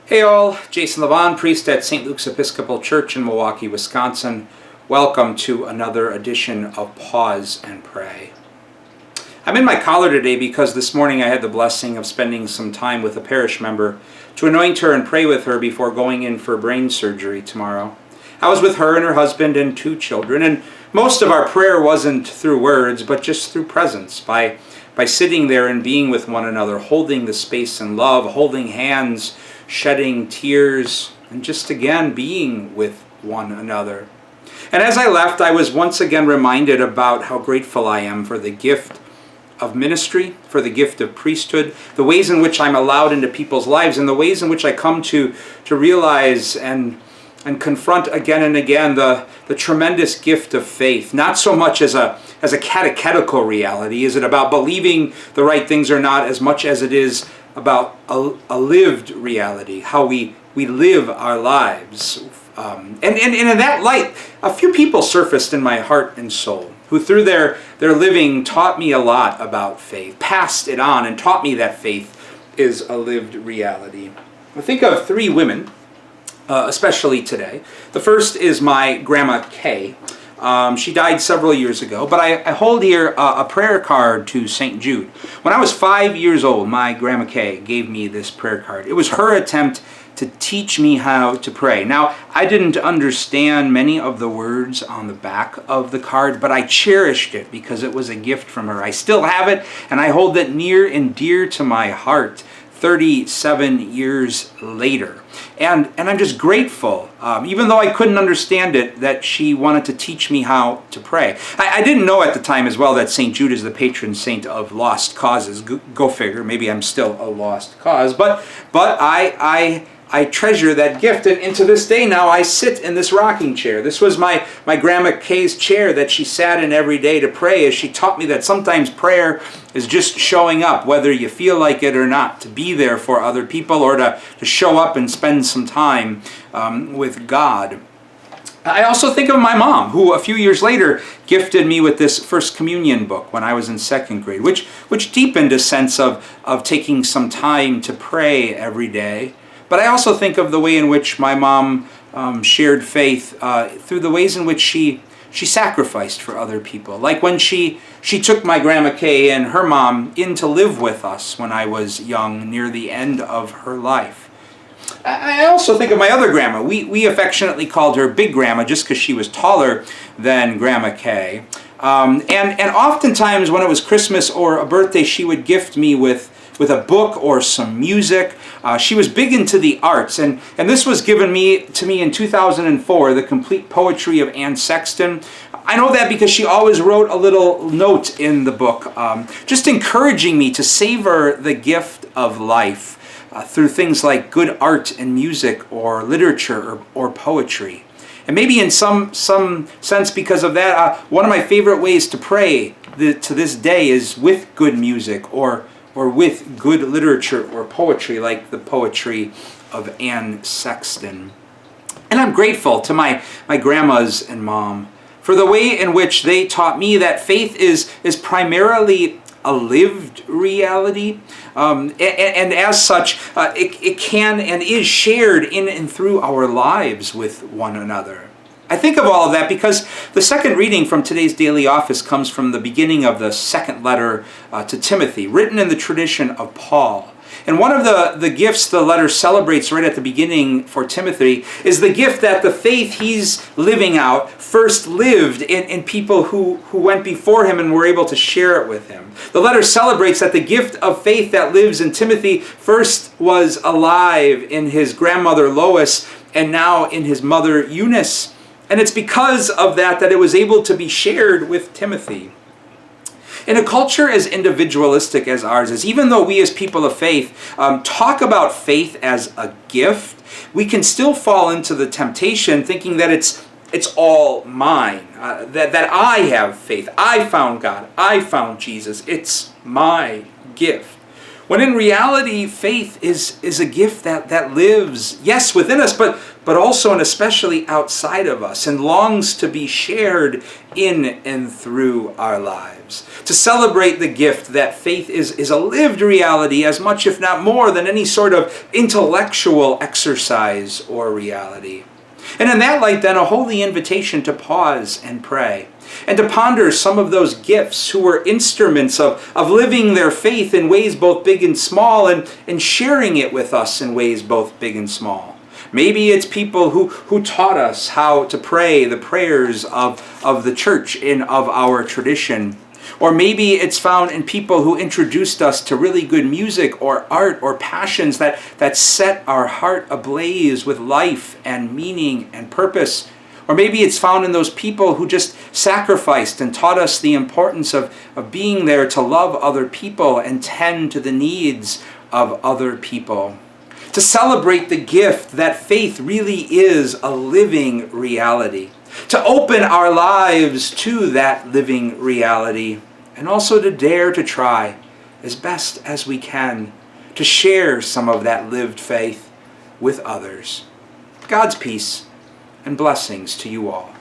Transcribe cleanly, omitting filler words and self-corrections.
Hey all, Jason Levon, priest at St. Luke's Episcopal Church in Milwaukee, Wisconsin. Welcome to another edition of Pause and Pray. I'm in my collar today because this morning I had the blessing of spending some time with a parish member to anoint her and pray with her before going in for brain surgery tomorrow. I was with her and her husband and 2 children, and most of our prayer wasn't through words, but just through presence, by sitting there and being with one another, holding the space in love, holding hands, shedding tears, and just again being with one another. And as I left, I was once again reminded about how grateful I am for the gift of ministry, for the gift of priesthood, the ways in which I'm allowed into people's lives, and the ways in which I come to realize and confront again and again the tremendous gift of faith. Not so much as a catechetical reality, is it about believing the right things or not, as much as it is about a lived reality, how we live our lives. And in that light, a few people surfaced in my heart and soul who through their living taught me a lot about faith, passed it on, and taught me that faith is a lived reality. I think of 3 women, especially today. The first is my Grandma Kay. She died several years ago, but I hold here a prayer card to St. Jude. When I was 5 years old, my Grandma Kay gave me this prayer card. It was her attempt to teach me how to pray. Now, I didn't understand many of the words on the back of the card, but I cherished it because it was a gift from her. I still have it, and I hold it near and dear to my heart 37 years later. And I'm just grateful, even though I couldn't understand it, that she wanted to teach me how to pray. I didn't know at the time as well that St. Jude is the patron saint of lost causes. Go figure, maybe I'm still a lost cause. But I treasure that gift, and to this day now I sit in this rocking chair. This was my Grandma Kay's chair that she sat in every day to pray, as she taught me that sometimes prayer is just showing up, whether you feel like it or not, to be there for other people or to show up and spend some time with God. I also think of my mom, who a few years later gifted me with this First Communion book when I was in 2nd grade, which deepened a sense of taking some time to pray every day. But I also think of the way in which my mom shared faith through the ways in which she sacrificed for other people. Like when she took my Grandma Kay and her mom in to live with us when I was young, near the end of her life. I also think of my other grandma. We affectionately called her Big Grandma just because she was taller than Grandma Kay. And oftentimes when it was Christmas or a birthday, she would gift me with a book or some music. She was big into the arts, and this was given to me in 2004, The Complete Poetry of Anne Sexton. I know that because she always wrote a little note in the book, just encouraging me to savor the gift of life through things like good art and music or literature or poetry. And maybe in some sense because of that, one of my favorite ways to pray to this day is with good music or with good literature or poetry, like the poetry of Anne Sexton. And I'm grateful to my grandmas and mom for the way in which they taught me that faith is primarily a lived reality, and as such, it can and is shared in and through our lives with one another. I think of all of that because the second reading from today's daily office comes from the beginning of the 2nd letter to Timothy, written in the tradition of Paul. And one of the gifts the letter celebrates right at the beginning for Timothy is the gift that the faith he's living out first lived in people who went before him and were able to share it with him. The letter celebrates that the gift of faith that lives in Timothy first was alive in his grandmother Lois and now in his mother Eunice. And it's because of that it was able to be shared with Timothy. In a culture as individualistic as ours is, even though we as people of faith talk about faith as a gift, we can still fall into the temptation thinking that it's all mine, that I have faith, I found God, I found Jesus, it's my gift. When in reality, faith is a gift that lives, yes, within us, but also and especially outside of us, and longs to be shared in and through our lives. To celebrate the gift that faith is a lived reality as much, if not more, than any sort of intellectual exercise or reality. And in that light, then, a holy invitation to pause and pray, and to ponder some of those gifts who were instruments of living their faith in ways both big and small, and sharing it with us in ways both big and small. Maybe it's people who taught us how to pray the prayers of the church and of our tradition. Or maybe it's found in people who introduced us to really good music or art or passions that set our heart ablaze with life and meaning and purpose. Or maybe it's found in those people who just sacrificed and taught us the importance of being there to love other people and tend to the needs of other people. To celebrate the gift that faith really is a living reality. To open our lives to that living reality. And also to dare to try, as best as we can, to share some of that lived faith with others. God's peace and blessings to you all.